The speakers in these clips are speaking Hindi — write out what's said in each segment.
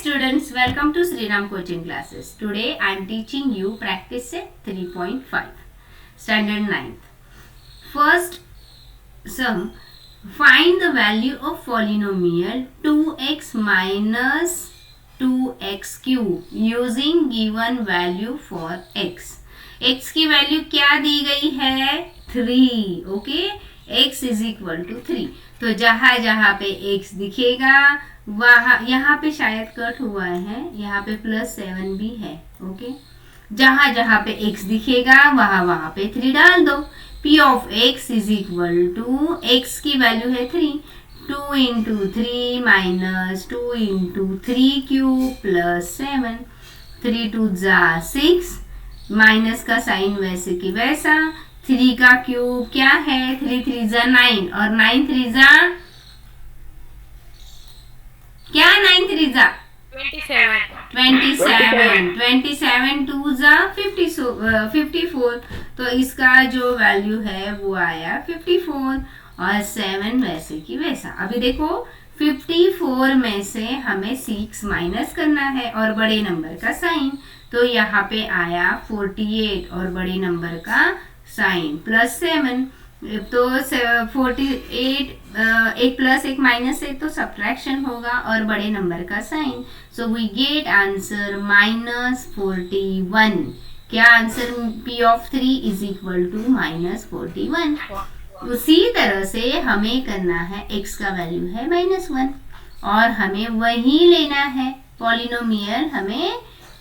students, welcome to Sriram coaching classes. Today I am teaching you practice set 3.5 standard 9th. First sum, find the value of polynomial 2x minus 2x cube using given value for x. x की वैल्यू क्या दी गई है 3. Okay, x is equal to 3. तो जहाँ जहाँ पे x दिखेगा वहाँ यहाँ पे शायद कट हुआ है, यहाँ पे +7 भी है. ओके, जहाँ जहाँ पे x दिखेगा वहाँ वहाँ पे 3 डाल दो. p of x is equal to x की वैल्यू है 3. 2 into 3 minus 2 into 3 cube plus 7. 3 2 जा 6, माइनस का साइन वैसे की वैसा. 3 का क्यूब क्या है 3 3 जा 9 और 9 3 जा क्या 9 3 जा 27. 27 2 जा 54. तो इसका जो वैल्यू है वो आया 54 और 7 वैसे की वैसा. अभी देखो 54 में से हमें 6 माइनस करना है और बड़े नंबर का साइन. तो यहाँ पे आया 48 और बड़े नंबर का साइन +7. तो 48 एक प्लस एक माइनस एक तो सब्ट्रैक्शन होगा और बड़े नंबर का sign. So we get answer -41. क्या answer p of 3 is equal to -41. उसी तरह से हमें करना है x का वैल्यू है -1 और हमें वही लेना है. पॉलिनोमियल हमें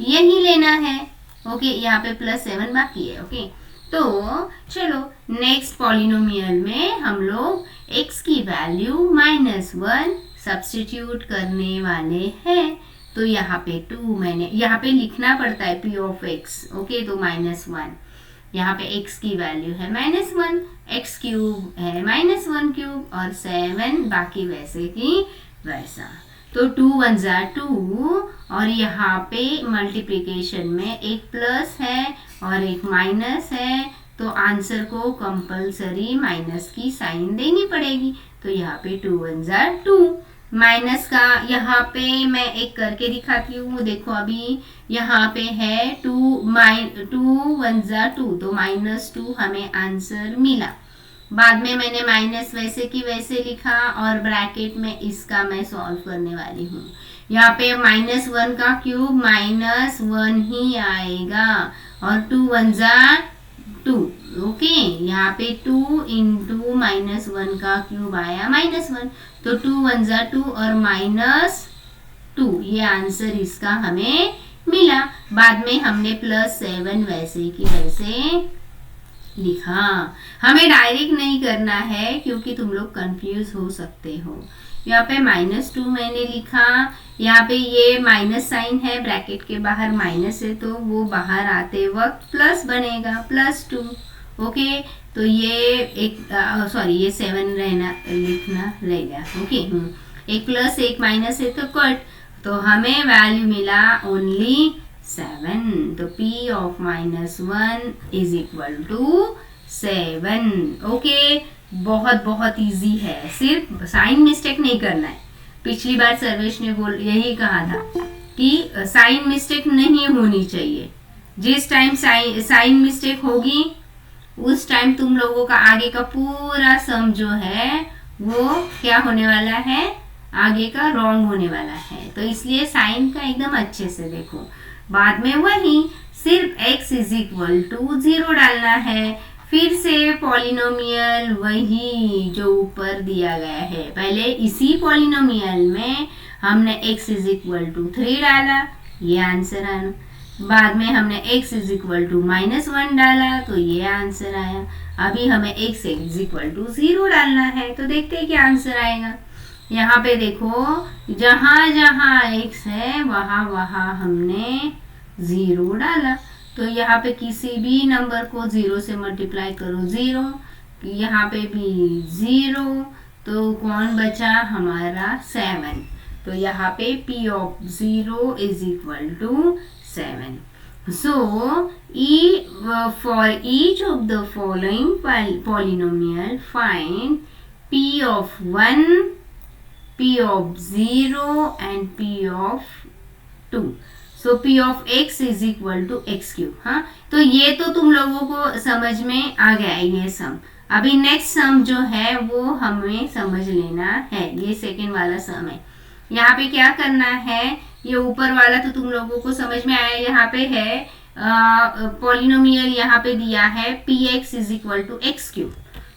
यही लेना है. ओके, यहाँ पे +7 बाकी है. ओके, तो चलो नेक्स्ट पॉलिनोमियल में हम लोग x की वैल्यू -1 सब्स्टिट्यूट करने वाले हैं. तो यहाँ पे 2 मैंने यहाँ पे लिखना पड़ता है p ऑफ x. ओके, तो -1 यहाँ पे x की वैल्यू है -1, x क्यूब है -1 क्यूब और 7 बाकी वैसे की वैसा. तो 2 1 जा 2 और यहाँ पे मल्टीप्लिकेशन में एक प्लस है और एक माइनस है. तो आंसर को कंपलसरी माइनस की साइन देनी पड़ेगी. तो यहाँ पे 2 1 जा 2. माइनस का यहाँ पे मैं एक करके दिखाती हूँ. देखो अभी यहाँ पे है 2 1 जा 2 तो -2 हमें आंसर मिला. बाद में मैंने माइनस वैसे की वैसे लिखा और ब्रैकेट में इसका मैं सॉल्व करने वाली हूँ. यहाँ पे -1 का क्यूब -1 ही आएगा और 2 1 जा 2. ओके, यहाँ पे 2 इंटू -1 का क्यूब आया -1. तो 2 1 जा 2 और -2 ये आंसर इसका हमें मिला. बाद में हमने +7 वैसे की वैसे लिखा. हमें डायरेक्ट नहीं करना है क्योंकि तुम लोग कंफ्यूज हो सकते हो. यहाँ पे -2 मैंने लिखा. यहाँ पे ये माइनस साइन है, ब्रैकेट के बाहर माइनस है तो वो बाहर आते वक्त प्लस बनेगा +2. ओके, तो ये एक सॉरी ये 7 रहना लिखना रहेगा. ओके, एक प्लस एक माइनस है तो कट. तो हमें वैल्यू मिला ओनली 7. तो p of -1 is equal to 7. Okay, बहुत बहुत इजी है, सिर्फ साइन मिस्टेक नहीं करना है. पिछली बार सर्वेश ने यही कहा था कि साइन मिस्टेक नहीं होनी चाहिए. जिस टाइम साइन मिस्टेक होगी उस टाइम तुम लोगों का आगे का पूरा सम जो है वो क्या होने वाला है, आगे का रॉन्ग होने वाला है. तो इसलिए साइन का एकदम अच्छे से देखो. बाद में वही सिर्फ x इज इक्वल टू 0 डालना है. फिर से पॉलिनोमियल वही जो ऊपर दिया गया है. पहले इसी पॉलिनोमियल में हमने x इज इक्वल टू 3 डाला, ये आंसर आया. बाद में हमने x इज इक्वल टू -1 डाला तो ये आंसर आया. अभी हमें x इज इक्वल टू 0 डालना है तो देखते हैं क्या आंसर आएगा. यहाँ पे देखो जहाँ जहाँ x है वहाँ वहाँ हमने 0 डाला. तो यहाँ पे किसी भी नंबर को 0 से मल्टीप्लाई करो 0, यहाँ पे भी 0. तो कौन बचा हमारा 7. तो यहाँ पे p of 0 is equal to 7. So for each of the following polynomial find p of 1, p of 0 and p of 2। So P of x is equal to x cube. हाँ, तो ये तो तुम लोगों को समझ में आ गया ये सम। अभी नेक्स्ट सम जो है वो हमें समझ लेना है, ये सेकेंड वाला सम है। यहाँ पे क्या करना है, ये ऊपर वाला तो तुम लोगों को समझ में आया। यहाँ पे है पॉलिनोमियल, यहाँ पे दिया है P x is equal to x cube.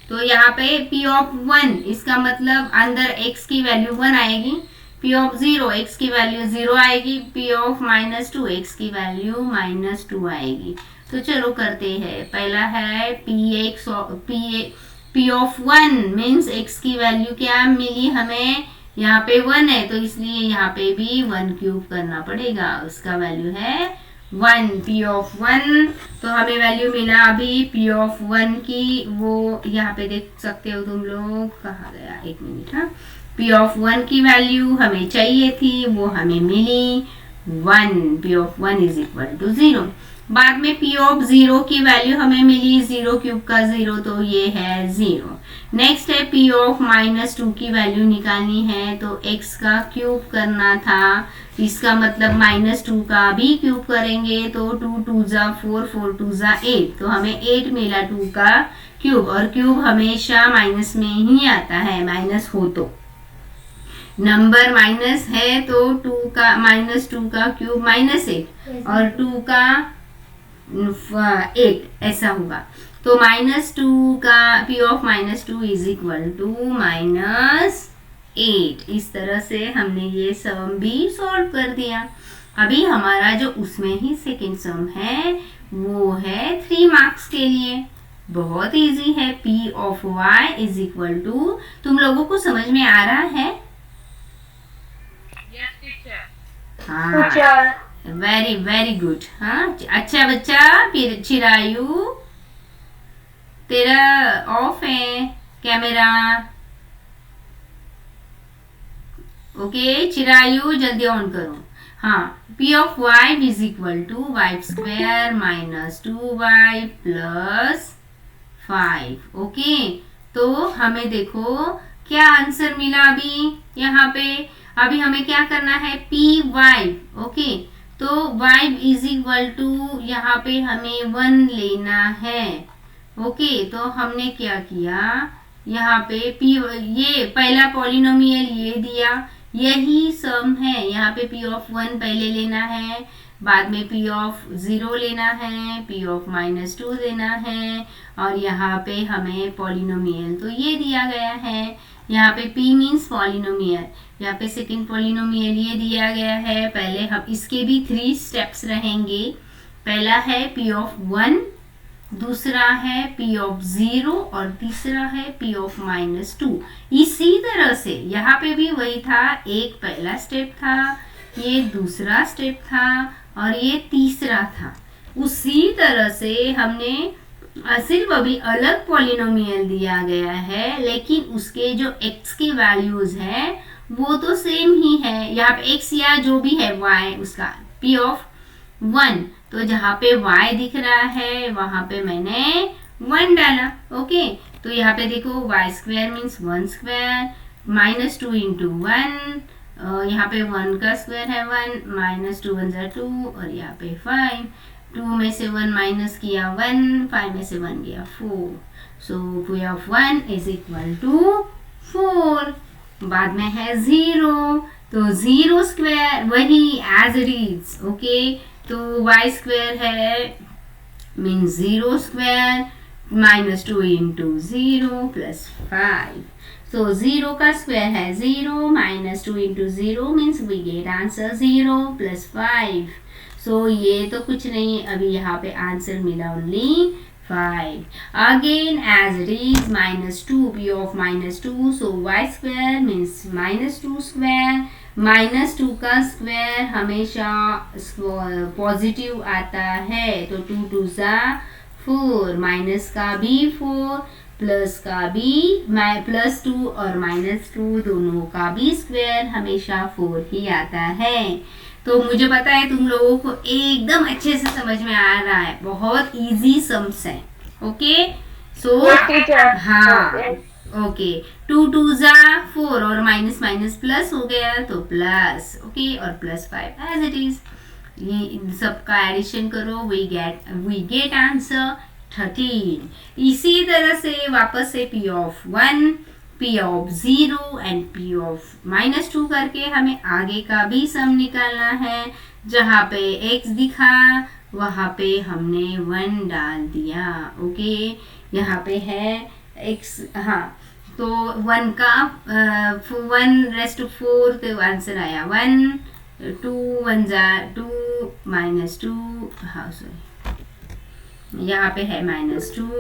तो यहाँ पे पी ऑफ 1, इसका मतलब अंदर x की वैल्यू 1 आएगी, पी ऑफ 0 x की वैल्यू 0 आएगी, पी ऑफ -2 x की वैल्यू -2 आएगी। तो चलो करते हैं। पहला है पी ऑफ 1 मीन्स x की वैल्यू क्या मिली हमें, यहाँ पे 1 है तो इसलिए यहाँ पे भी 1 क्यूब करना पड़ेगा, उसका वैल्यू है 1। पी ऑफ 1 तो हमें वैल्यू मिला अभी पी ऑफ 1 की, वो यहाँ पे देख सकते हो तुम लोग, कहाँ गया, एक मिनट। हाँ, पी ऑफ 1 की वैल्यू हमें चाहिए थी, वो हमें मिली 1। P of 1 is equal to 0। बाद में पी ऑफ 0 की वैल्यू हमें मिली 0 क्यूब का 0, तो ये है 0। नेक्स्ट है पी ऑफ -2 की वैल्यू निकालनी है, तो x का क्यूब करना था, इसका मतलब -2 का भी क्यूब करेंगे, तो 2 2 जा 4, 4 2 जा 8, तो हमें 8 मिला 2 का क्यूब। और क्यूब हमेशा माइनस में ही आता है, माइनस हो तो नंबर माइनस है तो -2 का क्यूब -8 और 2 का 8 ऐसा होगा। तो -2 का P of -2 is equal to -8। इस तरह से हमने ये सम भी सॉल्व कर दिया। अभी हमारा जो उसमें ही सेकेंड सम है वो है 3 मार्क्स के लिए, बहुत इजी है। P of y is equal to, तुम लोगों को समझ में आ रहा है? हाँ, वेरी वेरी गुड। हाँ, अच्छा बच्चा। फिर चिरायु, तेरा ऑफ है कैमरा। ओके चिरायु, जल्दी ऑन करो। हाँ, P of y is equal to y² -2y + 5। Okay, तो हमें देखो क्या आंसर मिला अभी यहाँ पे। अभी हमें क्या करना है, पी वाई। ओके, तो y इज इक्वल टू यहाँ पे हमें 1 लेना है। ओके, तो हमने क्या किया, यहाँ पे p, ये पहला पॉलिनोमियल ये दिया, यही सम है। यहाँ पे p ऑफ 1 पहले लेना है, बाद में p ऑफ 0 लेना है, p ऑफ -2 लेना है, और यहाँ पे हमें पॉलिनोमियल तो ये दिया गया है। यहाँ पे p मीन्स पॉलिनोमियल, यहाँ पे सेकंड पॉलिनोमियल ये दिया गया है। पहले हम इसके भी 3 स्टेप्स रहेंगे। पहला है p ऑफ 1, दूसरा है p ऑफ 0 और तीसरा है p ऑफ -2। इसी तरह से यहाँ पे भी वही था, एक पहला स्टेप था, ये दूसरा स्टेप था और ये तीसरा था। उसी तरह से हमने सिर्फ अभी अलग पॉलिनोमियल दिया गया है, लेकिन उसके जो x की वैल्यूज है वो तो सेम ही है। यहाँ पे x या जो भी है y, उसका p ऑफ 1, तो जहाँ पे y दिख रहा है वहां पे मैंने 1 डाला। ओके, तो यहाँ पे देखो y² मीन्स 1² -2 इंटू 1, यहाँ पे 1 का स्क्वायर है 1, -2 1 = 2 और यहाँ पे 5, 2 में से 1 माइनस किया 1, 5 में से 1 गया 4। So p of 1 is equal to 4। बाद में है 0, तो 0² वही एज इट इज। ओके, तो y² है मीन्स 0² -2 इंटू 0 + 5। So 0 का स्क्वायर है 0, -2 into 0 means we get answer 0 + 5। So ये तो कुछ नहीं, अभी यहाँ पे आंसर मिला only 5। Again as it is -2 p of -2, so y² means -2²। -2 का स्क्वायर हमेशा पॉजिटिव आता है, तो 2 2 ज़ा 4, माइनस का भी 4, प्लस का भी +2 और -2 दोनों का भी स्क्वायर हमेशा 4 ही आता है। तो मुझे पता है तुम लोगों को एकदम अच्छे से समझ में आ रहा है, बहुत इजी सम्स है। ओके, सो हाँ ओके, 2 टू ज़ा 4 और माइनस माइनस प्लस हो गया तो प्लस, ओके, और प्लस 5 एज इट इज। ये इन सबका एडिशन करो, वी गेट आंसर 13। इसी तरह से वापस से p of 1, p of 0 and p of -2 करके हमें आगे का भी सम निकालना है। जहाँ पे x दिखा वहाँ पे हमने 1 डाल दिया, ओके। यहाँ पे है x, हाँ, तो 1 का 1/4 तो आंसर आया 1, 2 1 जा 2 -2, हाँ सॉरी, यहाँ पे है -2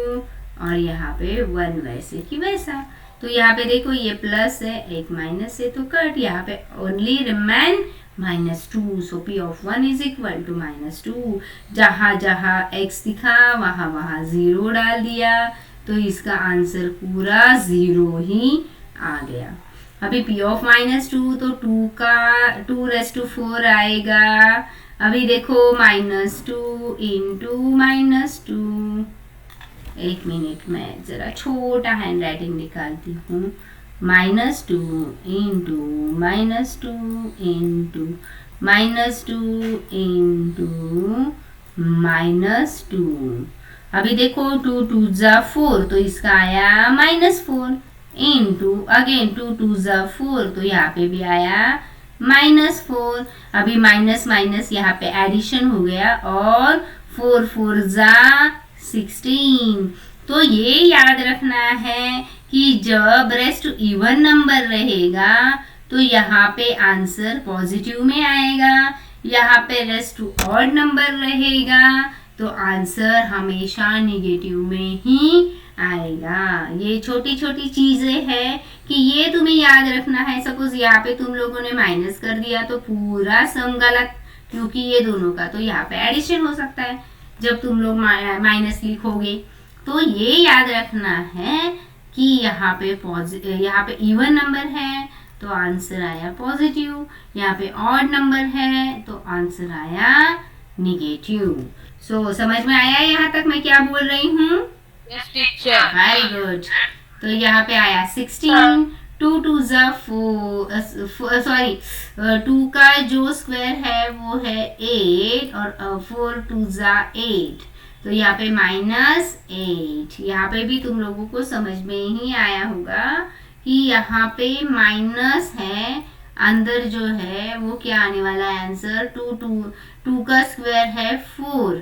और यहाँ पे 1 वैसे कि वैसा। तो यहाँ पे देखो ये प्लस है, एक माइनस है तो कट, यहाँ पे only remain -2। So p of 1 is equal to -2। जहाँ जहाँ x दिखा वहाँ वहाँ 0 डाल दिया, तो इसका आंसर पूरा 0 ही आ गया। अभी p ऑफ -2 तो 2 का 2/4 आएगा। अभी देखो -2 इंटू -2, एक मिनट में जरा छोटा हैंड राइटिंग निकालती हूँ। -2 इंटू -2 इंटू -2 इंटू -2। अभी देखो 2 टू ज़ा 4 तो इसका आया -4 इंटू अगेन 2 टू ज़ा 4 तो यहाँ पे भी आया -4। अभी माइनस माइनस यहाँ पे एडिशन हो गया और 4 4 ज़ा 16। तो ये याद रखना है कि जब रेस्ट इवन नंबर रहेगा तो यहाँ पे आंसर पॉजिटिव में आएगा, यहाँ पे रेस्ट टू ऑड नंबर रहेगा तो आंसर हमेशा निगेटिव में ही आएगा। ये छोटी छोटी चीजें हैं कि ये तुम्हें याद रखना है। सपोज यहाँ पे तुम लोगों ने माइनस कर दिया तो पूरा सम गलत, क्योंकि ये दोनों का तो यहाँ पे एडिशन हो सकता है जब तुम लोग माइनस लिखोगे। तो ये याद रखना है कि यहाँ पे इवन नंबर है तो आंसर आया पॉजिटिव, यहाँ पे ऑड नंबर है तो आंसर आया निगेटिव। सो समझ में आया यहाँ तक मैं क्या बोल रही हूँ? Yes teacher. Very good. तो यहाँ पे आया 16, 2 टू ज़ा 4, सॉरी 2 का जो स्क्वायर है वो है 8 और 4 टू ज़ा 8 तो यहाँ पे -8। यहाँ पे भी तुम लोगों को समझ में ही आया होगा कि यहाँ पे माइनस है, अंदर जो है वो क्या आने वाला है आंसर 2 का स्क्वायर है 4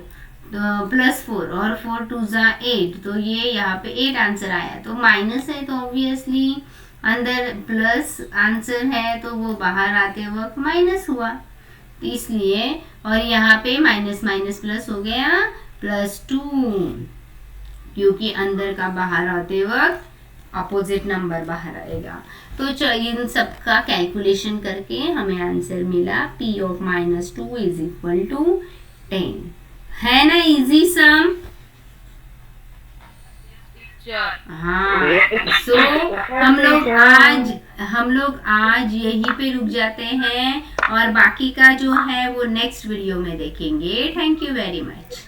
तो +4 और 4 टू ज़ा 8 तो ये यहाँ पे 8 आंसर आया। तो माइनस है तो ऑब्वियसली अंदर प्लस आंसर है तो वो बाहर आते वक्त माइनस हुआ, तो इसलिए। और यहाँ पे माइनस माइनस प्लस हो गया +2, क्योंकि अंदर का बाहर आते वक्त अपोजिट नंबर बाहर आएगा। तो इन सब का कैलकुलेशन करके हमें आंसर मिला p of -2 is equal to 10। है ना इजी सम? हाँ। सो हम लोग आज यहीं पे रुक जाते हैं और बाकी का जो है वो नेक्स्ट वीडियो में देखेंगे। Thank you very much.